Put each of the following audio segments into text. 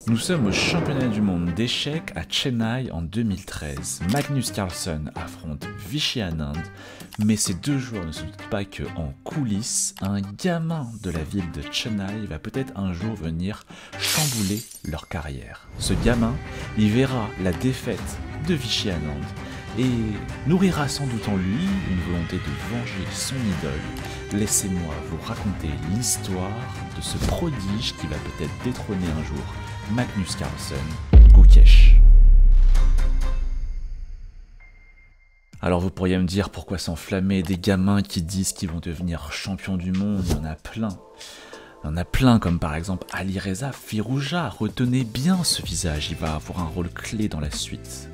Nous sommes au championnat du monde d'échecs à Chennai en 2013. Magnus Carlsen affronte Vishy Anand, mais ces deux joueurs ne se doutent pas qu'en coulisses, un gamin de la ville de Chennai va peut-être un jour venir chambouler leur carrière. Ce gamin, il verra la défaite de Vishy Anand et nourrira sans doute en lui une volonté de venger son idole. Laissez-moi vous raconter l'histoire de ce prodige qui va peut-être détrôner un jour Magnus Carlsen, Gukesh. Alors vous pourriez me dire pourquoi s'enflammer, des gamins qui disent qu'ils vont devenir champions du monde, il y en a plein. Il y en a plein comme par exemple Alireza Firouzja, retenez bien ce visage, il va avoir un rôle clé dans la suite.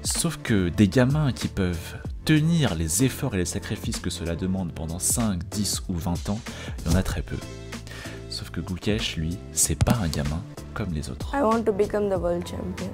Sauf que des gamins qui peuvent tenir les efforts et les sacrifices que cela demande pendant 5, 10 ou 20 ans, il y en a très peu. Sauf que Gukesh, lui, c'est pas un gamin comme les autres. I want to become the world champion.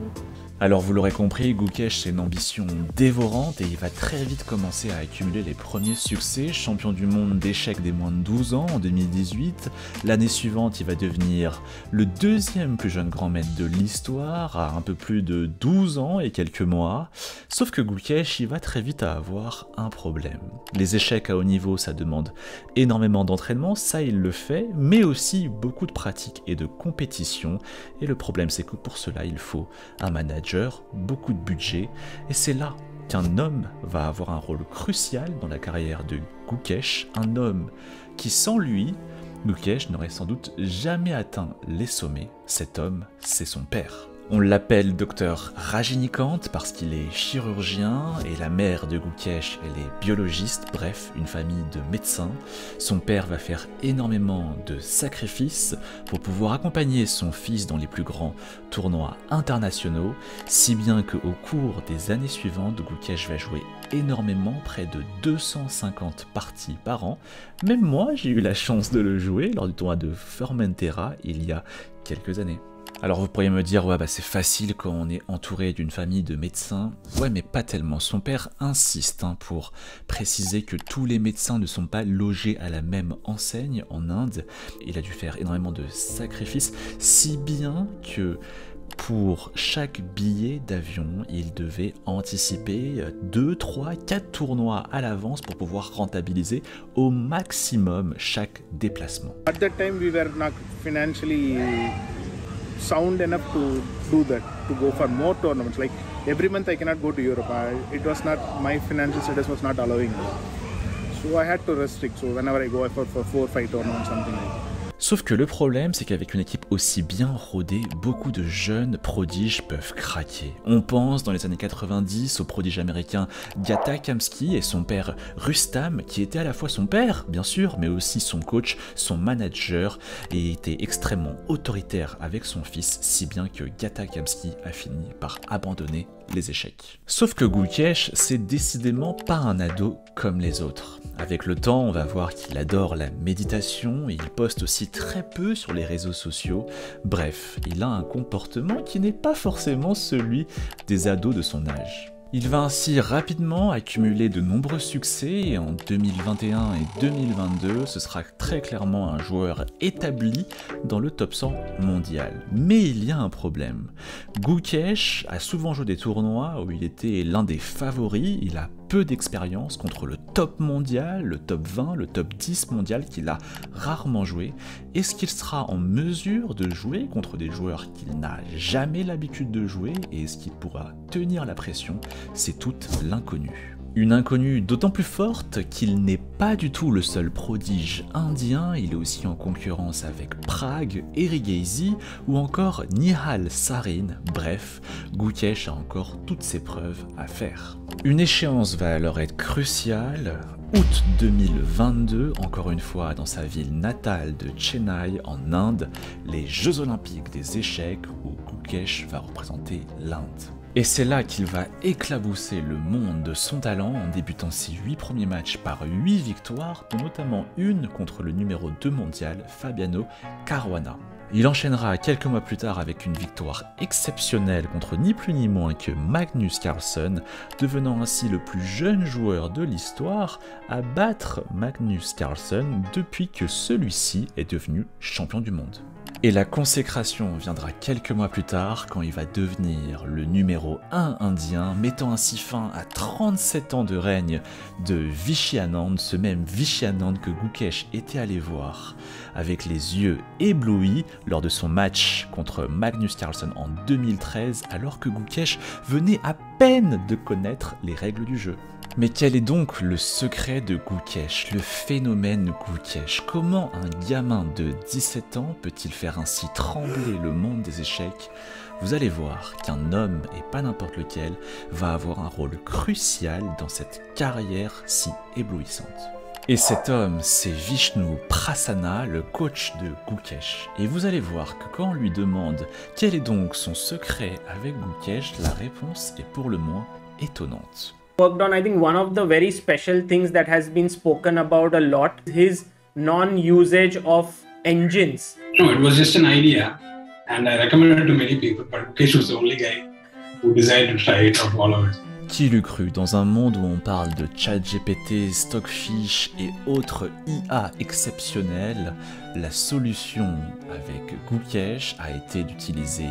Alors vous l'aurez compris, Gukesh c'est une ambition dévorante et il va très vite commencer à accumuler les premiers succès. Champion du monde d'échecs des moins de 12 ans en 2018. L'année suivante, il va devenir le deuxième plus jeune grand maître de l'histoire à un peu plus de 12 ans et quelques mois. Sauf que Gukesh, il va très vite avoir un problème. Les échecs à haut niveau, ça demande énormément d'entraînement, ça il le fait, mais aussi beaucoup de pratique et de compétition. Et le problème c'est que pour cela, il faut un manager, beaucoup de budget, et c'est là qu'un homme va avoir un rôle crucial dans la carrière de Gukesh, un homme qui sans lui, Gukesh n'aurait sans doute jamais atteint les sommets. Cet homme, c'est son père. On l'appelle Dr Rajinikanth parce qu'il est chirurgien et la mère de Gukesh, elle est biologiste, bref, une famille de médecins. Son père va faire énormément de sacrifices pour pouvoir accompagner son fils dans les plus grands tournois internationaux, si bien qu'au cours des années suivantes, Gukesh va jouer énormément, près de 250 parties par an. Même moi, j'ai eu la chance de le jouer lors du tournoi de Formentera il y a quelques années. Alors vous pourriez me dire, ouais bah c'est facile quand on est entouré d'une famille de médecins. Ouais mais pas tellement, son père insiste pour préciser que tous les médecins ne sont pas logés à la même enseigne en Inde. Il a dû faire énormément de sacrifices, si bien que pour chaque billet d'avion, il devait anticiper 2, 3, 4 tournois à l'avance pour pouvoir rentabiliser au maximum chaque déplacement. At that time we were not financially sound enough to do that, to go for more tournaments. Like every month I cannot go to Europe. It was not, my financial status was not allowing me. So I had to restrict. So whenever I go, I fought for 4 or 5 tournaments, something like that. Sauf que le problème, c'est qu'avec une équipe aussi bien rodée, beaucoup de jeunes prodiges peuvent craquer. On pense dans les années 90 au prodige américain Gata Kamsky et son père Rustam, qui était à la fois son père, bien sûr, mais aussi son coach, son manager, et était extrêmement autoritaire avec son fils, si bien que Gata Kamsky a fini par abandonner les échecs. Sauf que Gukesh, c'est décidément pas un ado comme les autres. Avec le temps, on va voir qu'il adore la méditation et il poste aussi très peu sur les réseaux sociaux. Bref, il a un comportement qui n'est pas forcément celui des ados de son âge. Il va ainsi rapidement accumuler de nombreux succès et en 2021 et 2022, ce sera très clairement un joueur établi dans le top 100 mondial. Mais il y a un problème. Gukesh a souvent joué des tournois où il était l'un des favoris, il a peu d'expérience contre le top mondial, le top 20, le top 10 mondial qu'il a rarement joué. Est-ce qu'il sera en mesure de jouer contre des joueurs qu'il n'a jamais l'habitude de jouer et est-ce qu'il pourra tenir la pression? C'est toute l'inconnue. Une inconnue d'autant plus forte qu'il n'est pas du tout le seul prodige indien, il est aussi en concurrence avec Pragg, Erigaisi ou encore Nihal Sarin. Bref, Gukesh a encore toutes ses preuves à faire. Une échéance va alors être cruciale. Août 2022, encore une fois dans sa ville natale de Chennai en Inde, les Jeux Olympiques des échecs où Gukesh va représenter l'Inde. Et c'est là qu'il va éclabousser le monde de son talent en débutant ses 8 premiers matchs par 8 victoires, dont notamment une contre le numéro 2 mondial, Fabiano Caruana. Il enchaînera quelques mois plus tard avec une victoire exceptionnelle contre ni plus ni moins que Magnus Carlsen, devenant ainsi le plus jeune joueur de l'histoire à battre Magnus Carlsen depuis que celui-ci est devenu champion du monde. Et la consécration viendra quelques mois plus tard quand il va devenir le numéro 1 indien, mettant ainsi fin à 37 ans de règne de Vishy Anand, ce même Vishy Anand que Gukesh était allé voir avec les yeux éblouis lors de son match contre Magnus Carlsen en 2013, alors que Gukesh venait à peine de connaître les règles du jeu. Mais quel est donc le secret de Gukesh, le phénomène Gukesh? Comment un gamin de 17 ans peut-il faire ainsi trembler le monde des échecs? Vous allez voir qu'un homme, et pas n'importe lequel, va avoir un rôle crucial dans cette carrière si éblouissante. Et cet homme, c'est Vishnu Prasanna, le coach de Gukesh. Et vous allez voir que quand on lui demande quel est donc son secret avec Gukesh, la réponse est pour le moins étonnante. Worked on, I think, one of the very special things that has been spoken about a lot, his non-usage of engines. No, it was just an idea, and I recommended it to many people, but Gukesh was the only guy who decided to try it or follow it. Qui l'eût cru, dans un monde où on parle de ChatGPT, Stockfish et autres IA exceptionnels, la solution avec Gukesh a été d'utiliser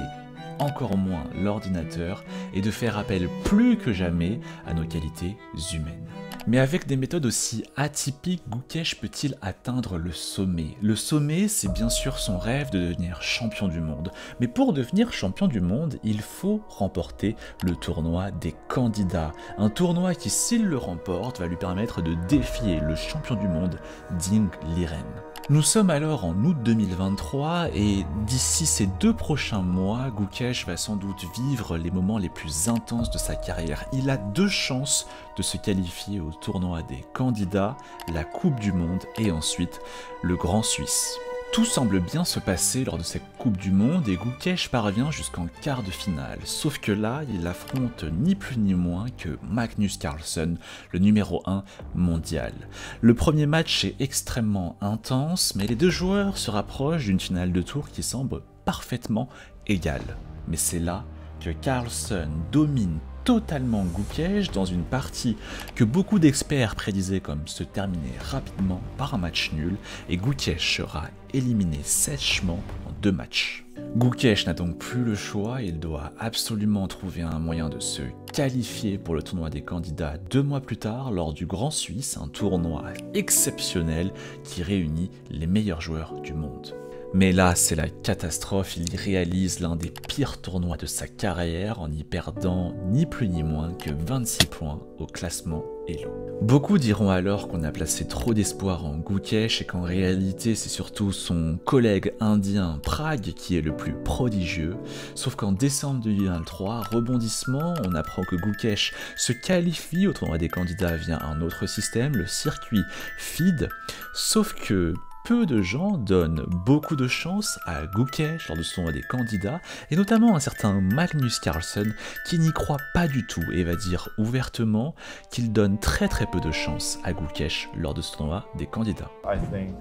encore moins l'ordinateur et de faire appel plus que jamais à nos qualités humaines. Mais avec des méthodes aussi atypiques, Gukesh peut-il atteindre le sommet? Le sommet, c'est bien sûr son rêve de devenir champion du monde. Mais pour devenir champion du monde, il faut remporter le tournoi des candidats. Un tournoi qui, s'il le remporte, va lui permettre de défier le champion du monde, Ding Liren. Nous sommes alors en août 2023 et d'ici ces 2 prochains mois, Gukesh va sans doute vivre les moments les plus intenses de sa carrière. Il a 2 chances de se qualifier au tournoi des candidats, la Coupe du Monde et ensuite le Grand Suisse. Tout semble bien se passer lors de cette Coupe du Monde et Gukesh parvient jusqu'en quart de finale. Sauf que là, il affronte ni plus ni moins que Magnus Carlsen, le numéro 1 mondial. Le premier match est extrêmement intense, mais les 2 joueurs se rapprochent d'une finale de tour qui semble parfaitement égale. Mais c'est là que Carlsen domine totalement Gukesh dans une partie que beaucoup d'experts prédisaient comme se terminer rapidement par un match nul, et Gukesh sera éliminé sèchement en 2 matchs. Gukesh n'a donc plus le choix, il doit absolument trouver un moyen de se qualifier pour le tournoi des candidats 2 mois plus tard lors du Grand Suisse, un tournoi exceptionnel qui réunit les meilleurs joueurs du monde. Mais là, c'est la catastrophe, il y réalise l'un des pires tournois de sa carrière en y perdant ni plus ni moins que 26 points au classement Elo. Beaucoup diront alors qu'on a placé trop d'espoir en Gukesh et qu'en réalité c'est surtout son collègue indien Prag qui est le plus prodigieux, sauf qu'en décembre 2023, rebondissement, on apprend que Gukesh se qualifie au tournoi des candidats via un autre système, le circuit FIDE, sauf que peu de gens donnent beaucoup de chance à Gukesh lors de ce tournoi des candidats, et notamment un certain Magnus Carlsen qui n'y croit pas du tout et va dire ouvertement qu'il donne très peu de chance à Gukesh lors de ce tournoi des candidats. I think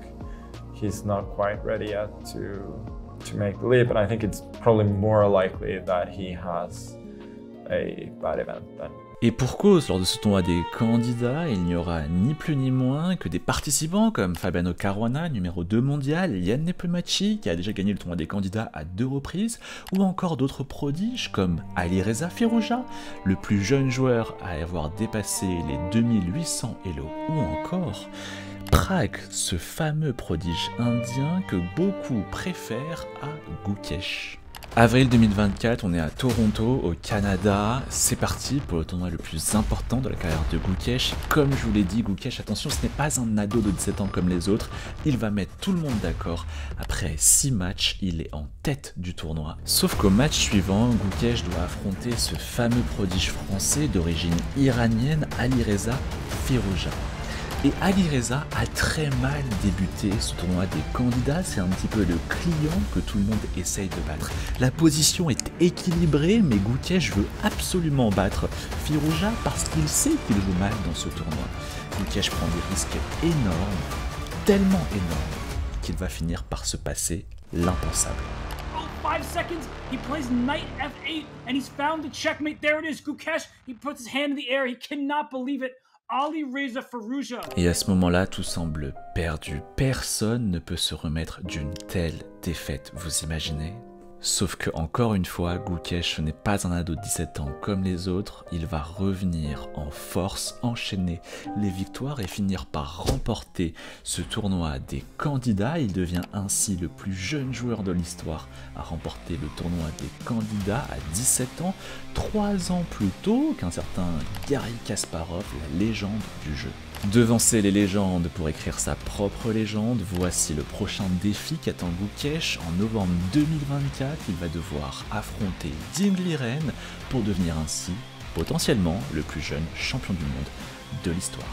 he's not quite ready yet to make the leap, and I think it's probably more likely that he has a bad event than. Et pour cause, lors de ce tournoi des candidats, il n'y aura ni plus ni moins que des participants comme Fabiano Caruana, numéro 2 mondial, Ian Nepomniachtchi, qui a déjà gagné le tournoi des candidats à 2 reprises, ou encore d'autres prodiges comme Alireza Firouzja, le plus jeune joueur à avoir dépassé les 2800 Elo, ou encore Prag, ce fameux prodige indien que beaucoup préfèrent à Gukesh. Avril 2024, on est à Toronto, au Canada. C'est parti pour le tournoi le plus important de la carrière de Gukesh. Comme je vous l'ai dit, Gukesh, attention, ce n'est pas un ado de 17 ans comme les autres. Il va mettre tout le monde d'accord. Après 6 matchs, il est en tête du tournoi. Sauf qu'au match suivant, Gukesh doit affronter ce fameux prodige français d'origine iranienne, Alireza Firouzja. Et Alireza a très mal débuté ce tournoi des candidats, c'est un petit peu le client que tout le monde essaye de battre. La position est équilibrée, mais Gukesh veut absolument battre Firouzja parce qu'il sait qu'il joue mal dans ce tournoi. Gukesh prend des risques énormes, tellement énormes, qu'il va finir par se passer l'impensable. 5 seconds, he plays knight f8, and he's found the checkmate. There it is, Gukesh. He puts his hand in the air. He cannot believe it. Ali Reza Firouzja. Et à ce moment-là, tout semble perdu. Personne ne peut se remettre d'une telle défaite, vous imaginez? Sauf que, encore une fois, Gukesh n'est pas un ado de 17 ans comme les autres, il va revenir en force, enchaîner les victoires et finir par remporter ce tournoi des candidats. Il devient ainsi le plus jeune joueur de l'histoire à remporter le tournoi des candidats à 17 ans, 3 ans plus tôt qu'un certain Garry Kasparov, la légende du jeu. Devancer les légendes pour écrire sa propre légende, voici le prochain défi qu'attend Gukesh. En novembre 2024, il va devoir affronter Ding Liren pour devenir ainsi potentiellement le plus jeune champion du monde de l'histoire.